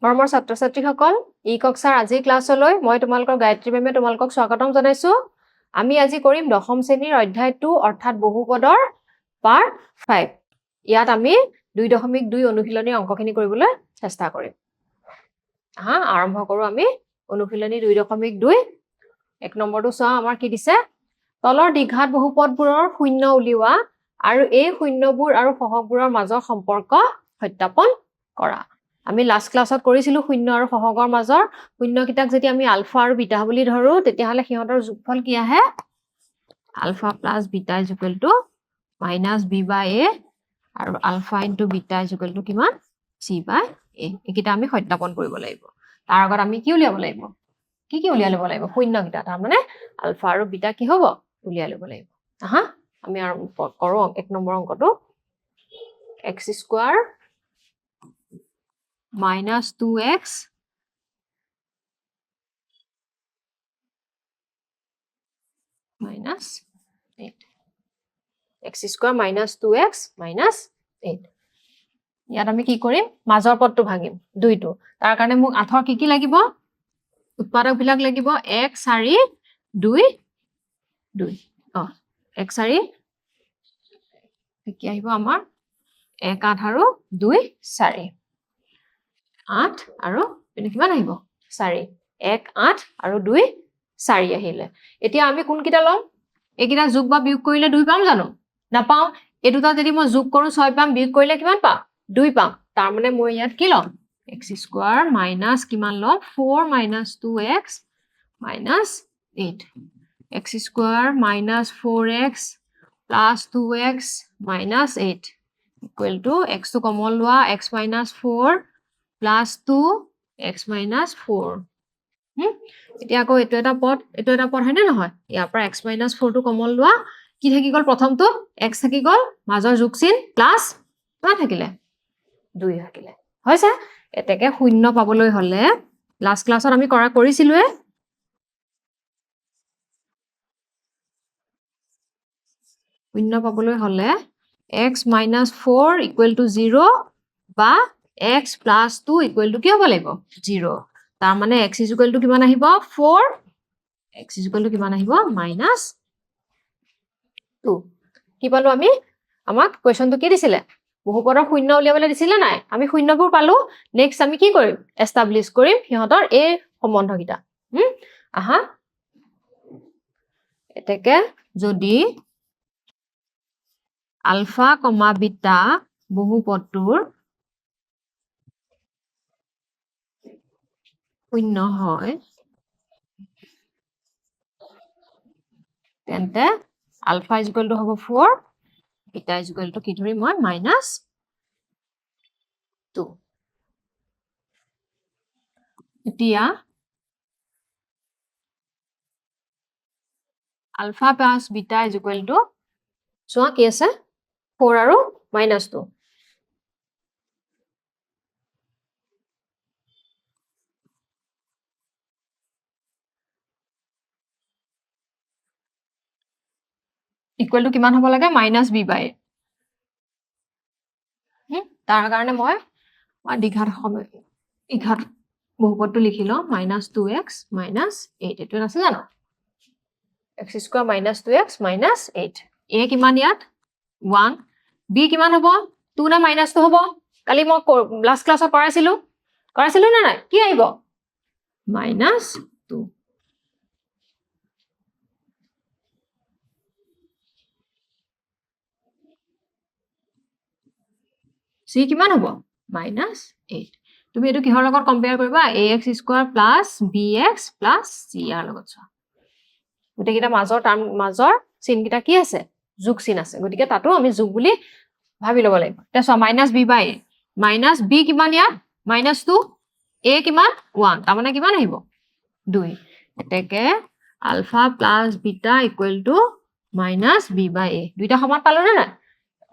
মৰমৰ ছাত্ৰ-ছাত্ৰীসকল, ই কক্ষাৰ আজিৰ ক্লাছলৈ মই তোমালোকৰ গায়ত্ৰী মেমে তোমালোকক স্বাগতম জনাইছো। আমি আজি কৰিম দশম শ্ৰেণীৰ অধ্যায় 2 অৰ্থাৎ বহুপদৰ পাৰ্ট 5। ইয়াত আমি 2.2 অনুশীলনী অংকখিনি কৰিবলৈ চেষ্টা কৰিম। আৰম্ভ কৰো আমি অনুশীলনী 2.2। এক নম্বৰটো চোৱা আমাৰ কি দিছে? তলৰ দ্বিঘাত বহুপদবোৰৰ শূন্য উলিওৱা আৰু এই শূন্যবোৰ আৰু সহগবোৰৰ মাজৰ সম্পৰ্ক সত্যাপন কৰা। আমি লাষ্ট ক্লাছত কৰিছিলো শূন্য আৰু সহগৰ মাজৰ শূন্যকিটাক যদি আমি আলফা আৰু বিটা বুলি ধৰো তেতিয়াহলে সিহঁতৰ যোগফল কি আহে? Alpha plus beta is equal to minus B by A আৰু alpha into beta is equal to কিমান? C by A. এইকেইটা আমি সত্যাপন কৰিব লাগিব। তাৰ আগত আমি কি উলিয়াব লাগিব? কি উলিয়াই ল'ব লাগিব? শূন্যকিটা। তাৰ মানে আলফা আৰু বিটা কি হ'ব? উলিয়াই ল'ব লাগিব। আমি আৰম্ভ কৰো এক নম্বৰ অংকটো। x square minus 2x minus 8. x square minus 2x minus 8. ইয়াত আমি কি কৰিম? মাজৰ পদটো ভাঙিম 2টো। তাৰ কাৰণে মোক আঠৰ কি লাগিব? উৎপাদক বিলাক লাগিব 1 4 2 2। 1 4 কি আহিব আমাৰ? 1 8 আৰু 2 4। 8 আৰু কিমান আহিব? 4। 1 8 আৰু 2 4 আহিলে। এতিয়া আমি কোনকিটা লম? এইকিটা যোগ বা বিয়োগ কৰিলে 2 পাম জানো? নাপাও। এই দুটা যদি মই যোগ কৰো 6 পাম, বিয়োগ কৰিলে কিমান পাম? 2 পাম। তাৰ মানে মই ইয়াত কি লম? x স্কয়াৰ মাইনাস কিমান লম? 4 minus 2x minus 8. x square minus 4x plus 2x minus 8 equal to x to common লোৱা x minus 4 plus 2 x minus 4. এতিয়া আকৌ এইটো এটা পদ হয়নে নহয়? ইয়াৰ পৰা x minus 4 টো কমন লোৱা। কি থাকি গল? প্ৰথমটো x থাকি গল, মাজৰ যোগ চিন প্লাস কিমান থাকিলে? 2 থাকিলে। হৈছে? এতেকে শূন্য পাবলৈ হলে লাষ্ট ক্লাছত আমি কৰিছিলোৱে। শূন্য পাবলৈ হলে x minus 4 equal to 0 বা x plus 2 equal to কি হ'ব লাগিব? 0. তাৰ মানে x is equal to কিমান আহিব? 4. x is equal to কিমান আহিব? minus 2. কি পালো আমি? আমাক কুৱেশ্যনটো কি দিছিলে? বহুপদৰ শূন্য উলিয়াবলৈ দিছিলে নাই? আমি শূন্যবোৰ পালো। নেক্সট আমি কি কৰিম? এষ্টাব্লিছ কৰিম সিহঁতৰ এই সম্বন্ধকিটা। এতেকে যদি আলফা কমা বিটা বহুপদটোৰ শূন্য হয় তেন্তে আলফা ইজ ইকুৱেল টু হ'ব 4, বিটা ইজ ইকুৱেল টু কি ধৰিম মই? মাইনাস 2. এতিয়া alpha plus beta is equal to চোৱা কি আছে? 4 আৰু মাইনাস 2. ইকুৱেল টু কিমান হ'ব লাগে? মাইনাস বি বাই এ। তাৰ কাৰণে মই দ্বিঘাত বহুপদটো লিখি লওঁ মাইনাস 2x মাইনাস 8. এইটো আছে জানো? x square minus 2x minus 8. a কিমান ইয়াত? 1. b কিমান হ'ব? 2 না মাইনাস 2 হ'ব? কালি মই লাষ্ট ক্লাছত কৰাইছিলো নে নাই? কি আহিব? মাইনাস 2. c কিমান হ'ব? মাইনাস 8. তুমি এইটো কিহৰ লগত কম্পেয়াৰ কৰিবা? ax square plus bx plus c ইয়াৰ লগত চোৱা। গোটেইকেইটা মাজৰ চিনকেইটা কি আছে? যোগ চিন আছে। গতিকে তাতো আমি যোগ বুলি ভাবি ল'ব লাগিব। এতিয়া চোৱা minus B by A. Minus B কিমান ইয়াত? মাইনাস 2. এ কিমান? 1. তাৰমানে কিমান আহিব? 2. এতেকে alpha plus beta equal to minus B by A. দুইটা সমান পালো নে নাই?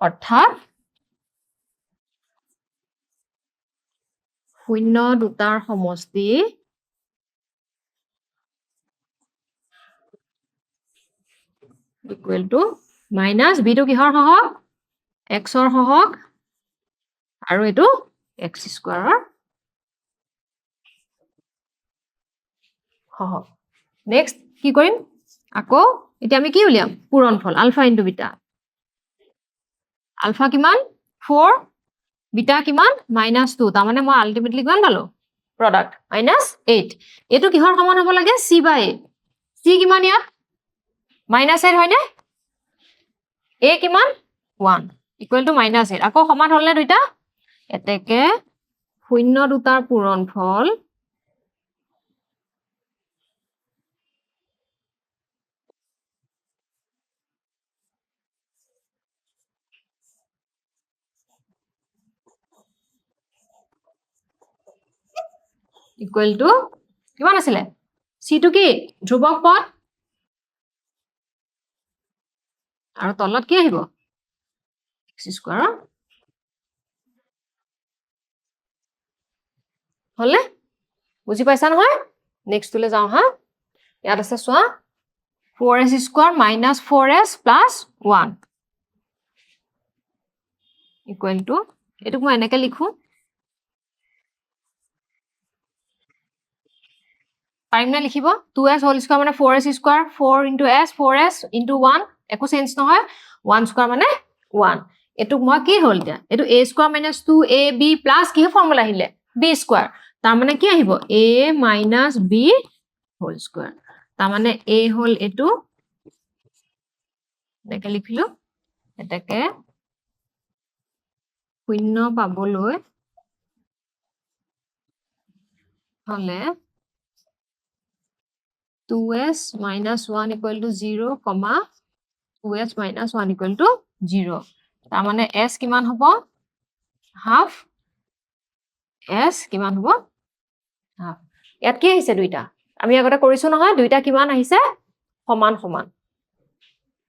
অৰ্থাৎ শূন্য দুটাৰ সমষ্টি ইকুৱেল টু মাইনাস বিটো কিহৰ সহগ? এক্সৰ সহগ আৰু এইটো এক্স স্কয়াৰৰ হহক নেক্সট কি কৰিম আকৌ এতিয়া আমি কি উলিয়াম পূৰণফল আলফা ইনটু বিটা আলফা কিমান 4 বিটা কিমান -2 তাৰমানে মই আলটিমেটলি কিমান পালো প্ৰডাক্ট -8 এইটো কিহৰ সমান হ'ব লাগে c বাই a c কিমান ইয়াত -8 হয়নে a কিমান 1 ইকুৱেল টু -8 আকৌ সমান হ'লনে দুইটা এতেকে শূন্য দুটাৰ পূৰণফল ইকুৱেল টু কিমান আছিলে c টু কি ধ্ৰুৱক পদ আৰু তলত কি আহিব x স্কয়াৰ হলে বুজি পাইছা নহয় নেক্সট তুলে যাও হা ইয়াত আছে সোৱা 4s square - 4s plus 1 equal to এটুক মই এনেকে লিখো পাৰিম না লিখিব 2s হোল স্কয়াৰ মানে 4s square 4 into s 4s into 1 একো চেঞ্জ নহয় 1 স্কয়াৰ মানে 1 এটুক মই কি হল দিয়া এটু a স্কয়াৰ - 2ab প্লাস কি ফৰ্মুলা আহিলে b স্কয়াৰ তাৰ মানে কি আহিব a - b হোল স্কয়াৰ তাৰ মানে a হল এটু এনেকে লিখিলো এটাকে শূন্য পাবলৈ হলে 2s minus 1 equal to 0, 2s minus 1 equal to 0. তাৰ মানে s কিমান হ'ব হাফ s কিমান হ'ব হাফ ইয়াত কি আহিছে দুইটা আমি আগতে কৰিছো নহয় দুইটা কিমান আহিছে সমান সমান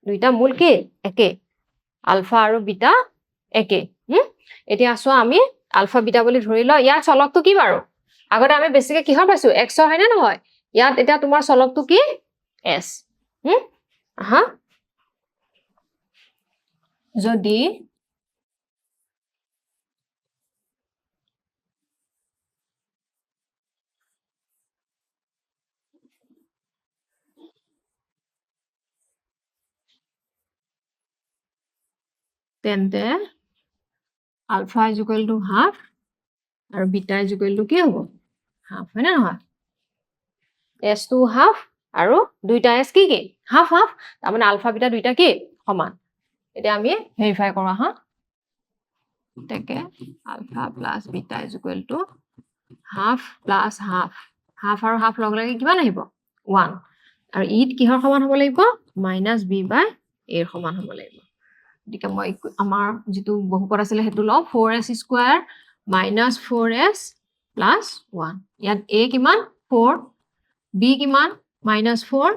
দুইটা মূল কি একে আলফা আৰু বিটা একে এতিয়া আসো আমি আলফা বিটা বুলি ধৰি ল ইয়াৰ চলকটো কি বাৰু আগতে আমি বেছিকে কিহৰ পাইছো x হয় না নহয় ইয়াত এটা তোমাৰ চলকটো কি s আহা যদি তেন্তে alpha is equal to half আৰু বিটা ইজ ইকুৱেল টু কি হ'ব হাফ হয় না নহয় s টু হাফ আৰু দুইটা s কি কি হাফ হাফ তাৰ মানে আলফা বিটা দুইটা কি সমান এতিয়া আমি ভেৰিফাই কৰা হা তেকে alpha plus beta is equal to half plus half half আৰু হাফ লগ লাগি কিমান আহিব 1 আৰু ইট কিহৰ সমান হ'ব লাগিব -b বাই a ৰ সমান হ'ব লাগিব গতিকে মই আমাৰ যেটো বহুপদ আছিল হেতু ল 4s স্কয়াৰ - 4s প্লাস 1 ইয়াত a কিমান 4 b কিমান -4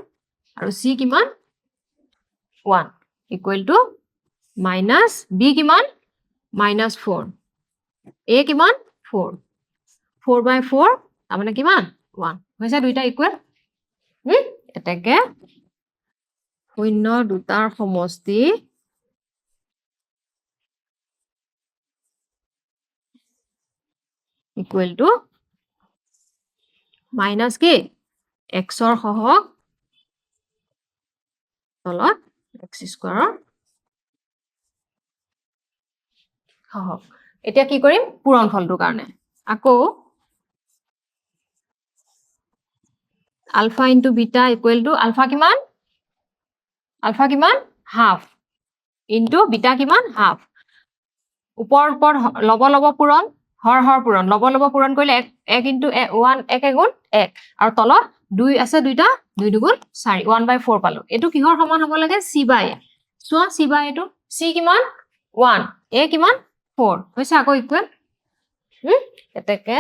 আৰু c কিমান 1 ইকুৱেল টু b কিমান -4 a কিমান 4 4 by 4 তাৰ মানে কিমান 1 হৈছে দুইটা ইকুৱেল এটাকে শূন্য দুটাৰ সমষ্টি ইকুৱেল টু মাইনাস কি x ৰ সহগ তলত x স্কয়াৰৰ সহগ এতিয়া কি কৰিম পূৰণফলটোৰ কাৰণে আকৌ alpha into beta equal to alpha কিমান হাফ ইনটু বিটা কিমান হাফ ওপৰ লব পূৰণ হৰ পূৰণ লব পূৰণ কৰিলে 1 ইনটু 1 1 গুণ 1 আৰু তলত 2 আছে দুইটা 2 দুগুণ 4 1/4 পালো এটো কিহৰ সমান হ'ব লাগে c বাই চোৱা c বাই এটো c কিমান 1 a কিমান 4 হৈছে আকৌ ইকুৱেল এটাকে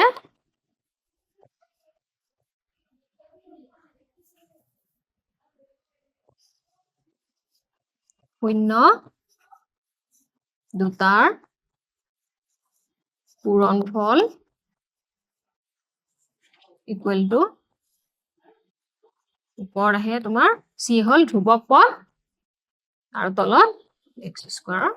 শূন্য দুটাৰ পূৰণফল ইকুৱেল টু ওপৰ আহে তোমাৰ c হল ধ্ৰুৱক পদ আৰু তলত x স্কয়াৰ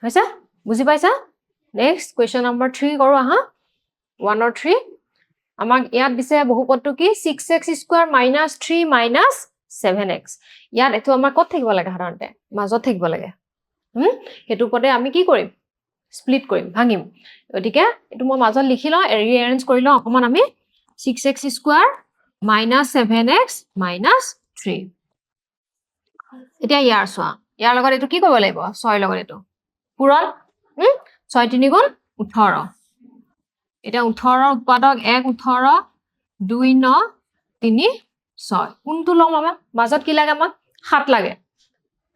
হৈছে বুজি পাইছা নেক্সট কুৱেশ্যন নম্বৰ 3 কৰো আহা 1 or 3 আমাক ইয়াত দিছে বহুপদটো কি 6x square minus 3 minus 7x ইয়াত এটো আমাৰ কত থাকিব লাগে সাধাৰণতে মাজত থাকিব লাগে হেতু পদে আমি কি কৰিম স্প্লিট কৰিম ভাঙিম গতিকে এটো মই মাজত লিখি লওঁ ৰিএৰেঞ্জ কৰি লওঁ অকমান আমি 6x square minus 7x minus 3 এতিয়া ইয়াৰ চোৱা ইয়াৰ লগত এটো কি কৰিব লাগিব 6 লগত এটো পূৰণ 6 3 গুণ 18 এটা 18 উৎপাদক 1 18 2 9 3 6 কোনটো লম আমাৰ মাজত কি লাগে আমাক 7 লাগে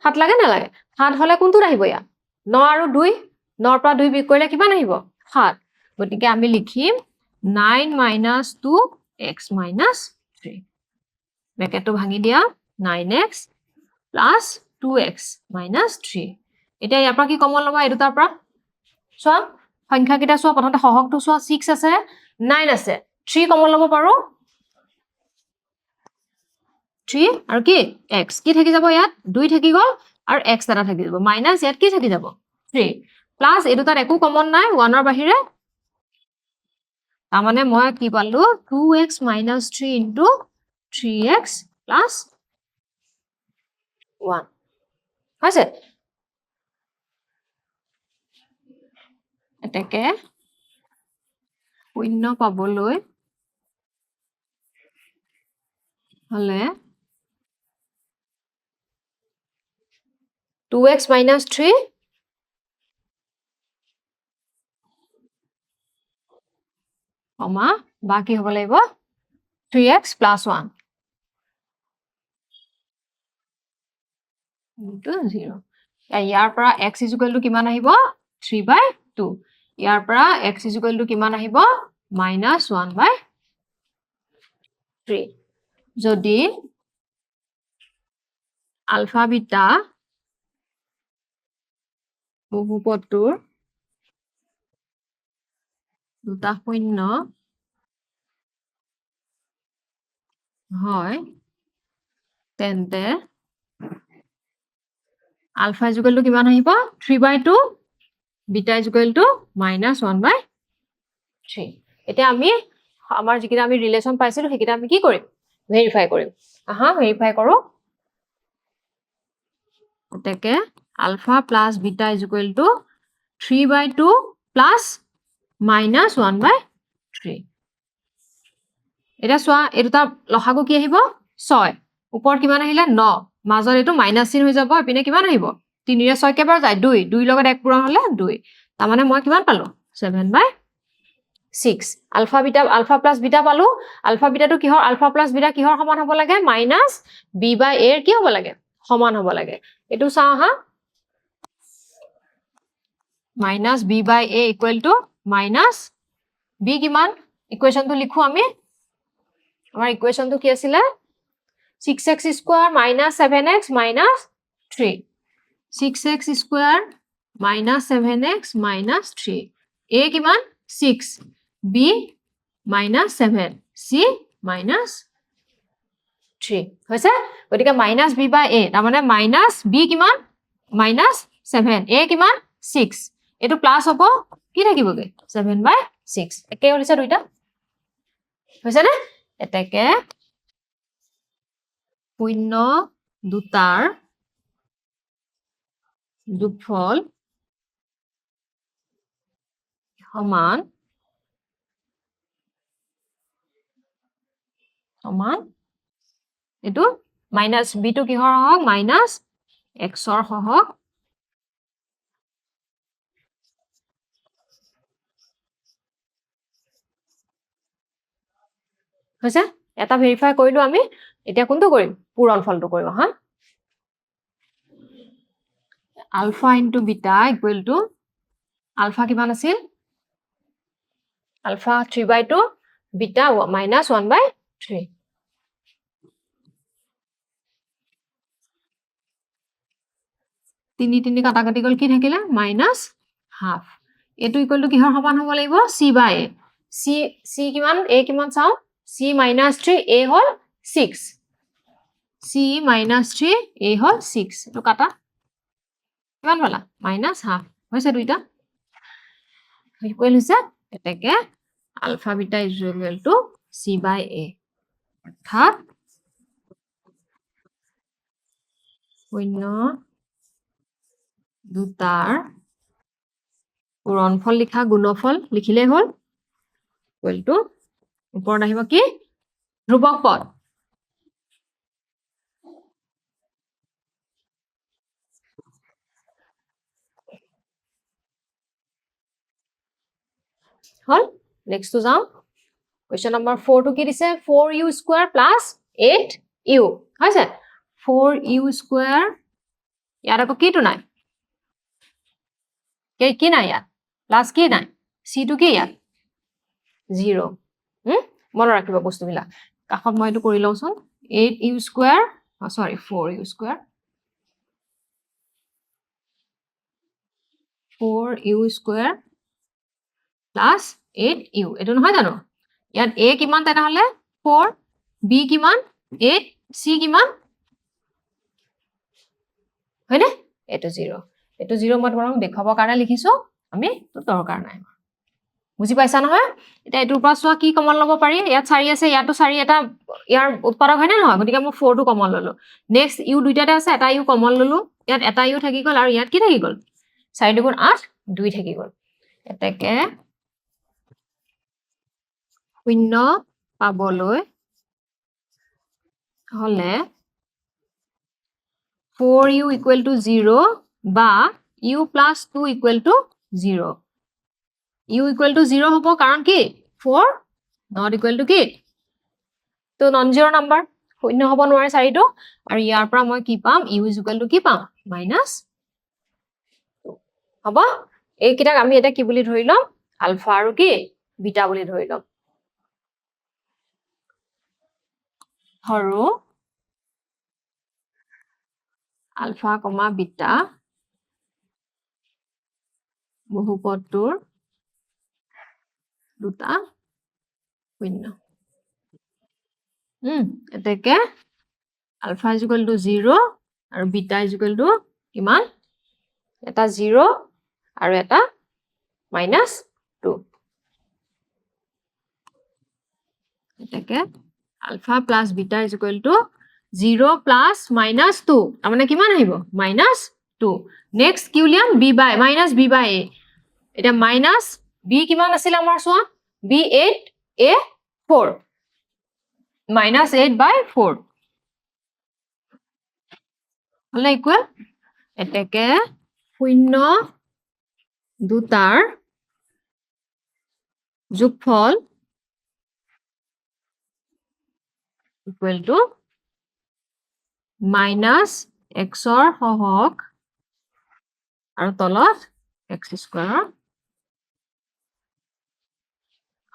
7 লাগে না লাগে 7 হলে কোনটো আহিব ইয়া 9 আৰু 2 9 পৰা 2 বিয়োগ কৰিলে কিমান আহিব 7 গতিকে আমি লিখিম 9 - 2x - 3 ব্ৰেকেটটো ভাঙি দিয়া 9x + 2x - 3 এতিয়া ইয়াৰ পৰা কি কমন লবা এই দুটাৰ পৰা চোৱা সংখ্যা কিটা চোৱা প্ৰথমতে সহগটো চোৱা 6 আছে 9 আছে 3 কমন লব পাৰো 3 আৰু কি x কি থাকি যাব ইয়াত 2 থাকি গল আৰু x এটা থাকি যাব মাইনাস ইয়াত কি থাকি যাব 3 প্লাস এই দুটাত একো কমন নাই 1 ৰ বাহিৰে তাৰমানে মই কি পালো 2x - 3 * 3x + 1 হৈছে এটাকে শূন্য পাবলৈ হলে 2x - 3 বা কি হ'ব লাগিব 3x + 1 0 ইয়াৰ পৰা x = কিমান আহিব 3/2 ইয়াৰ পৰা x = কিমান আহিব -1/3 যদি আলফা বিটা বহুপদটোৰ দুটা শূন্য হয় তেন্তে আলফা = কিমান আহিব 3/2 বিটা = -1/3 এতিয়া আমি আমাৰ যিকিটা আমি ৰিলেশন পাইছিলো সেইকিটা আমি কি কৰিম ভেৰিফাই কৰিম আহা ভেৰিফাই কৰো এটাকে আলফা প্লাস বিটা = 3/2 প্লাস -1/3 এটা চোৱা এই দুটা লসাগু কি আহিব 6 ওপৰ কিমান আহিলে 9 মাজত এটো মাইনাস চিন হৈ যাব এপিনে কিমান আহিব 3 ৰে 6 কেবাৰ যায় 2 2 লগত 1 পূৰণ হলে 2 তাৰ মানে মই কিমান পালো 7/6 alpha beta alpha plus beta পালো আলফা বিটাটো কিহৰ আলফা প্লাস বিটা কিহৰ সমান হ'ব লাগে -b/a এর কি হ'ব লাগে সমান হ'ব লাগে এটো চাও হা -b/a = -b কিমান ইকুৱেশনটো লিখো আমি আমাৰ ইকুৱেশনটো কি আছিল 6x square - 7x - 3 6x square - 7x - 3 a কিমান 6 b -7 c -3 হৈছে গতিকে -b/a তাৰ মানে -b কিমান -7 a কিমান 6 এটো প্লাস হ'ব কি থাকিবগে 7/6 একে হৈছে দুইটা হৈছে না এটাকে শূন্য দুটাৰ যোগফল সমান এটো -b টো কিহৰ হওক -x ৰ সহগ হৈছে এটা ভেৰিফাই কৰিলো আমি এতিয়া কোনটো কৰিম পূৰণ ফলটো কৰিম হা আলফা * বিটা = আলফা কিমান আছিল আলফা 3/2 বিটা -1/3 3 কাটাকাটি গল কি থাকিলে -½ এটো = কিহৰ সমান হ'ব লাগিব c/a c কিমান a কিমান চাও c -3 a hall 6 c -3 a হল 6 এটো কাটা কিমান পালা -½ হৈছে দুইটা ইকুৱেল হৈছে এটাকে alpha beta is equal to C by A অৰ্থাৎ 0 দুটাৰ পূৰণফল লিখা গুণফল লিখিলেই হ'ল ইকুৱেল টু ওপৰত আহিব কি ধ্ৰুৱক পদ হল নেক্সট টু যাও কোৱেশ্চন নম্বৰ 4 টু কি দিছে 4u স্কয়াৰ প্লাস 8u হৈছে 4u স্কয়াৰ ইয়াত আকৌ কিটো নাই কি নাই ইয়াত প্লাস কি নাই c টু কি ইয়াত 0 মনত ৰাখিব বস্তুবিলাক কাষত মই এইটো কৰি লওঁচোন 8u স্কয়াৰ সৰি 4u square 4u square plus 8u এটো নহয় জানো ইয়াত a কিমান তেনেহলে 4 b কিমান 8 c কিমান হয়নে এটো 0 এটো 0 মই তোমাক দেখাবৰ কাৰণে লিখিছো আমি তো দৰকাৰ নাই বুজি পাইছা নহয় এটা এটোৰ পৰা চোৱা কি কমন লব পাৰি ইয়াত 4 আছে ইয়াতো 4 এটা ইয়াৰ উৎপাদক হয় না নহয় গতিকে মই 4 টো কমন ললো নেক্সট u দুইটাতে আছে এটা u কমন ললো ইয়াত এটা u থাকি গল আৰু ইয়াত কি থাকি গল 4 দুগুণ 8 2 থাকি গল এটাকে 0 পাবলৈ হলে 4u equal to 0 বা u plus 2 equal to 0 u equal to 0 হব কাৰণ কি 4 not equal to কি তো নন জিৰ' নাম্বাৰ শূন্য হব নোৱাৰে 4 টো আৰু ইয়াৰ পৰা মই কি পাম u is equal to কি পাম মাইনাস হব এইকিটাক আমি এটা কি বুলি ধৰি লম আলফা আৰু কি বিটা বুলি ধৰি লম ধৰো আলফা কমা বিটা বহুপদটোৰ দুটা শূন্য এটাকে আলফা ইজ ইকুৱেল টু 0 আৰু বিটা ইজ ইকুৱেল টু কিমান এটা 0 আৰু এটা -2 এটাকে alpha plus beta is equal to 0 plus -2 তাৰমানে কিমান আহিব -2 নেক্সট কি উলিয়াম b by -b by a এটা মাইনাস b কিমান আছিল আমাৰ চোৱা b 8 a 4 -8 by 4 হলে ইকুৱেল এটাকে 0 দুটাৰ যোগফল ইকুৱেল টু -x ৰ সহগ আৰু তলত x স্কয়াৰ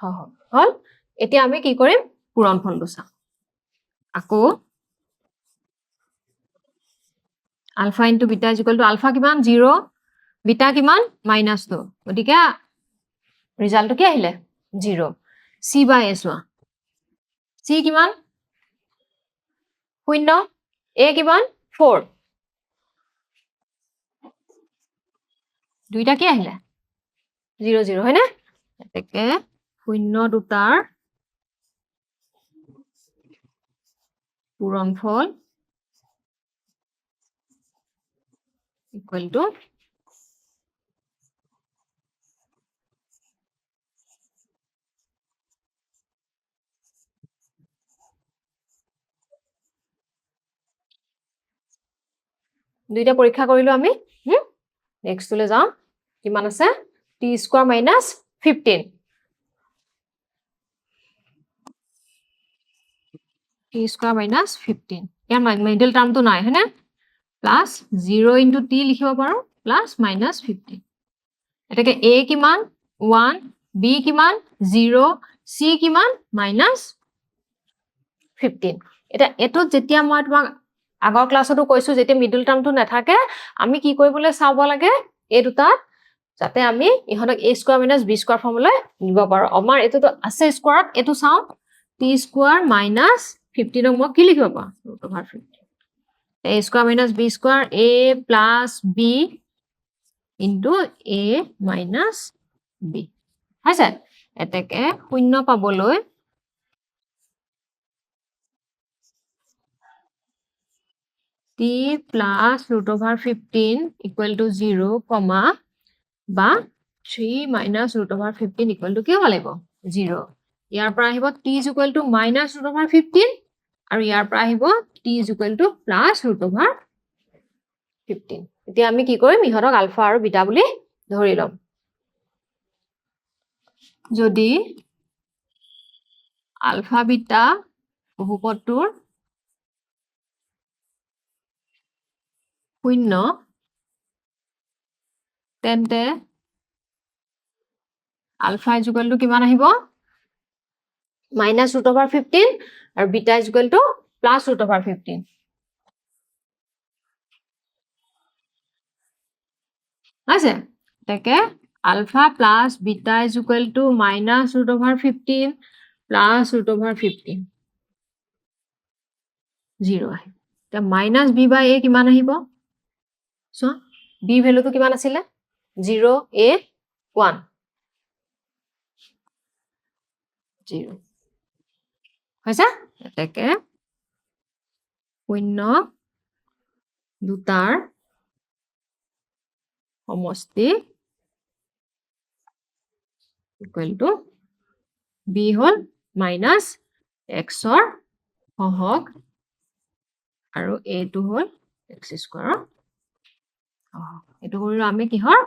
সহগ হল এতিয়া আমি কি কৰিম পূৰণফলটো চাম আকৌ alpha into beta is equal to alpha কিমান 0 বিটা কিমান -2 গতিকে ৰিজাল্টটো কি আহিলে 0 c বাই a চোৱা c কিমান 0 a কিমান 4 দুইটা কি আহিলে 0 0 হয় না এটাকে 0 দুটাৰ পূৰণফল ইকুৱেল টু দুইটা পৰীক্ষা কৰিলো আমি নেক্সট তুলে যাও কিমান আছে t square minus 15 t square minus 15 ইয়াৰ মিডল টাৰ্মটো নাই হয়নে প্লাস 0 ইনটু t লিখিব পাৰো প্লাস -15 এটাকে a কিমান 1 b কিমান 0 c কিমান -15 এটা এটো যেতিয়া মই তোমাক আগৰ ক্লাছতো কৈছো যেতিয়া মিডল টাৰ্মটো নাথাকে আমি কি কৰিবলৈ চাব লাগে এই দুটা যাতে আমি ইহনক a square minus b square formula নিব পাৰো আমাৰ এটোটো আছে স্কয়াৰত এটো চাও t স্কয়াৰ মাইনাস 15 ক মই কি লিখিব পাৰো √15 a square minus b square a plus b into a minus B হৈছে এতেকে শূন্য পাবলৈ t plus root over 15 equal to 0, বা 3 minus root over 15 equal to কি হ'ব লাগিব 0 ইয়াৰ পৰা আহিব t is equal to minus root over 15 আৰু ইয়াৰ পৰা আহিব t is equal to plus root over 15 এতিয়া আমি কি কৰিম ইহঁতক আলফা আৰু বিটা বুলি ধৰি লম যদি আলফা বিটা বহুপদটোৰ শূন্য তেন্তে আলফা is equal to কিমান আহিব minus root over 15 আৰু beta is equal to plus root over 15 আছে তাকে alpha plus beta is equal to minus root over 15 plus root over 15 0 আহে তা minus b by a কিমান আহিব সো b ভ্যালু তো কিমান আছিল 0 a 1 0 হয়ছা এটাকে শূন্য দুটাৰ সমষ্টি equal to b hall minus x ৰ সহগ আৰু a টো হল x স্কয়াৰ এটো কৰিলো আমি কিহৰ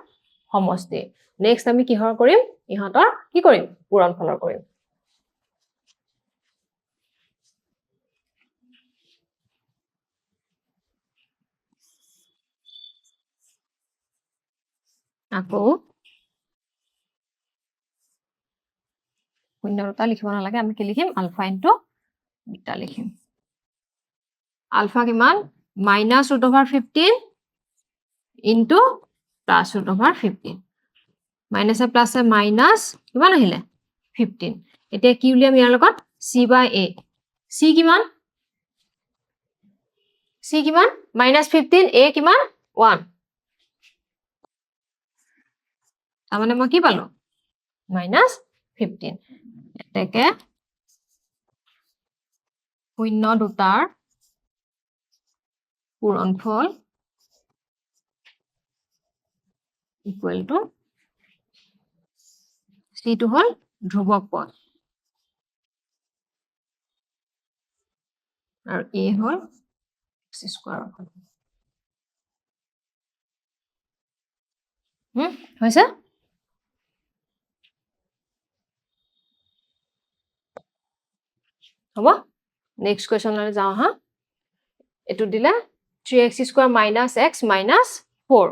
সমষ্টি নেক্সট আমি কিহৰ কৰিম ইহঁতৰ কি কৰিম পূৰণফলৰ কৰিম আকৌ শূন্যটা লিখিব নালাগে আমি কি লিখিম আলফা ইনটু বিটা লিখিম আলফা কিমান minus root over 15 into plus root over 15 minus a plus a minus কিমান আহিলে 15 এতিয়া কি উলিয়াম ইয়াৰ লগত c by a c কিমান minus 15 a কিমান 1 তাৰমানে মই কি পালো minus 15 এতেকে শূন্য দুটাৰ পূৰণফল equal to c টো হল ধ্ৰুৱক পদ আৰু a হল x স্কয়াৰ হৈছে হ'ব নেক্সট কোৱেশ্চনলৈ যাওঁ হা এটো দিলে 3x square minus x minus 4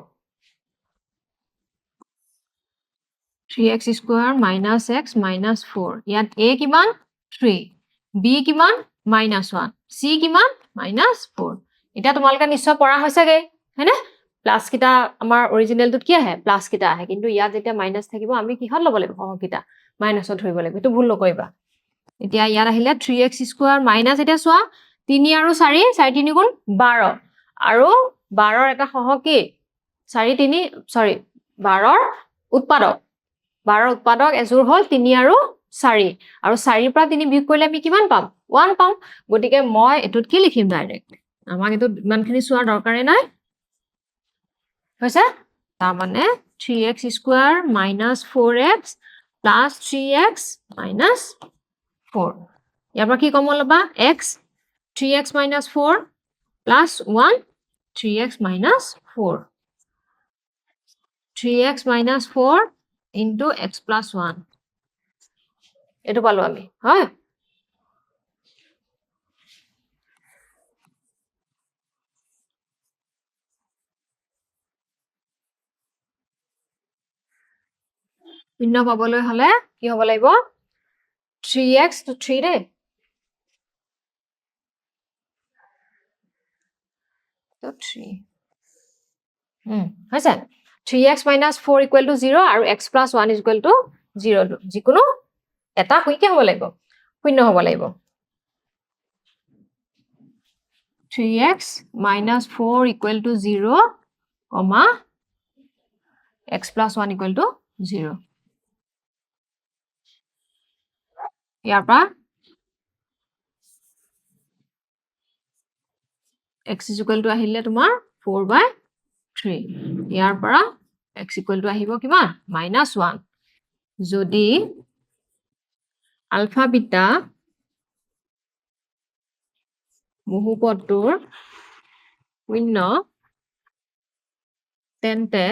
3x square minus x minus 4 ইয়াত a কিমান 3 b কিমান minus 1 c কিমান minus 4 এটা তোমালকা নিশ্চয় পঢ়া হৈছেগে হেনে প্লাস কিটা আমাৰ অৰিজিনালটোত কি আহে প্লাস কিটা আহে কিন্তু ইয়াত যেতিয়া মাইনাস থাকিব আমি কিহত ল'ব লাগিব সহগ কিটা মাইনাসত ধৰিব লাগিব এটো ভুল নকৰিবা এতিয়া ইয়াত আহিলে 3x স্কয়াৰ মাইনাস এটা চোৱা 3 আৰু 4 4 3 গুণ 12 আৰু 12ৰ এটা সহগ কি 4 3 সৰি 12ৰ উৎপাদক এজোৰ হল 3 আৰু 4 আৰু 4 পৰা 3 বিয়োগ কৰিলে আমি কিমান পাম 1 পাম গটিকে মই এটোত কি লিখিম ডাইৰেক্ট আমাক এটো ইমানখিনি চোৱাৰ দৰকাৰে নাই হৈছে তাৰ মানে 3x square minus 4x plus 3x minus 4 ইয়াৰ পৰা কি কমন লবা x 3x minus 4 plus 1 3x minus 4 3x minus 4 into x plus 1 এটো পালো আমি হয় শূন্য পাবলৈ হলে কি হ'ব লাগিব 3x to 3 ৰে তো 3 হৈছে 3x minus 4 equal to 0 আৰু x plus 1 is equal to 0 যিকোনো এটা কি হ'ব লাগিব শূন্য হ'ব লাগিব 3x minus 4 equal to 0 comma x plus 1 equal to 0 ইয়াৰ পৰা x ইকুৱেল টু আহিলে তোমাৰ 4/3 ইয়াৰ পৰা x ইকুৱেল টু আহিব কিমান -1 যদি আলফা বিটা বহুপদটোৰ শূন্য তেন্তে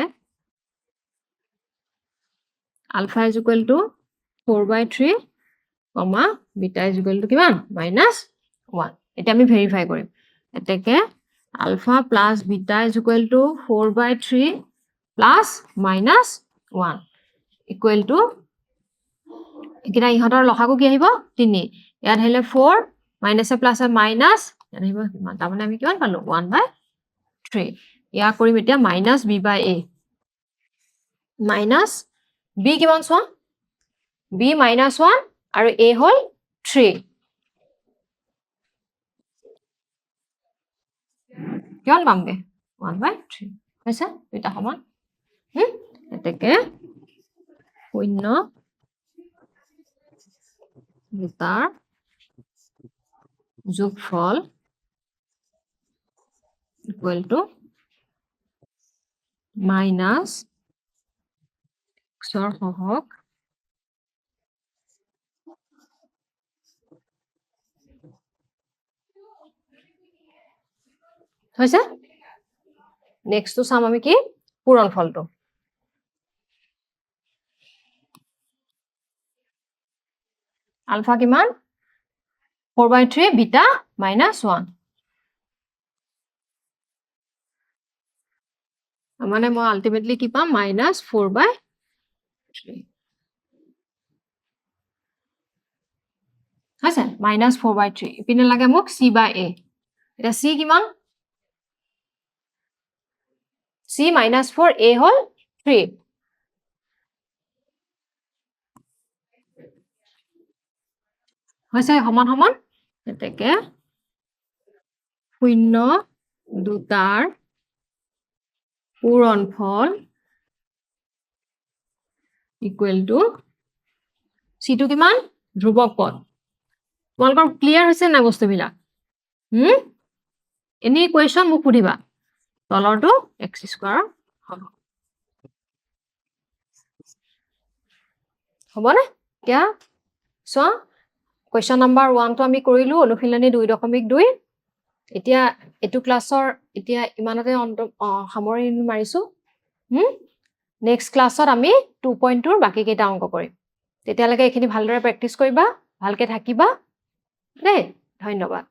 alpha is equal to 4/3 comma beta is equal to কিমান -1 এতিয়া আমি ভেৰিফাই কৰিম এতেকে alpha plus beta is equal to 4/3 plus -1 equal to এতিয়া ইহঁতৰ লসাগু কি আহিব 3 ইয়াত আহিলে 4 মাইনাসে প্লাসে মাইনাস ইয়াত আহিব কিমান তাৰমানে আমি কিমান পালো 1/3 ইয়া কৰিম এতিয়া মাইনাস b/a মাইনাস b কিমান চোৱা b -1 আৰু a হল 3 কিমান পামগে 1/3 হৈছে এটা সমান এতেকে 0 দুটাৰ যোগফল ইকুৱেল টু মাইনাস xৰ সহগ হৈছে নেক্সটটো চাম আমি কি পূৰণফলটো আলফা কিমান 4/3 বিটা -1 মানে মই আলটিমেটলি কি পাম -4/3 হৈছে -4/3 ইপিনে লাগে মোক c/a এটা c কিমান c -4 a হল 3 হৈছে সমান সমান এতেকে 0 দুটাৰ পূৰণফল ইকুৱেল টু c টো কিমান ধ্ৰুৱক পদ তোমালোকৰ ক্লিয়াৰ হৈছে না বস্তুবিলাক এনি কুৱেশ্যন মোক সুধিবা তলৰটো x² হ'ব হ'বনে এতিয়া চোৱা কুৱেশ্যন নাম্বাৰ 1 টো আমি কৰিলো অনুশীলনী 2.2 এতিয়া এটো ক্লাছৰ এতিয়া ইমানতে সামৰণি মাৰিছো নেক্সট ক্লাছত আমি 2.2 ৰ বাকি কেইটা অংক কৰিম তেতিয়ালৈকে এইখিনি ভালদৰে প্ৰেক্টিছ কৰিবা ভালকে থাকিবা দেই ধন্যবাদ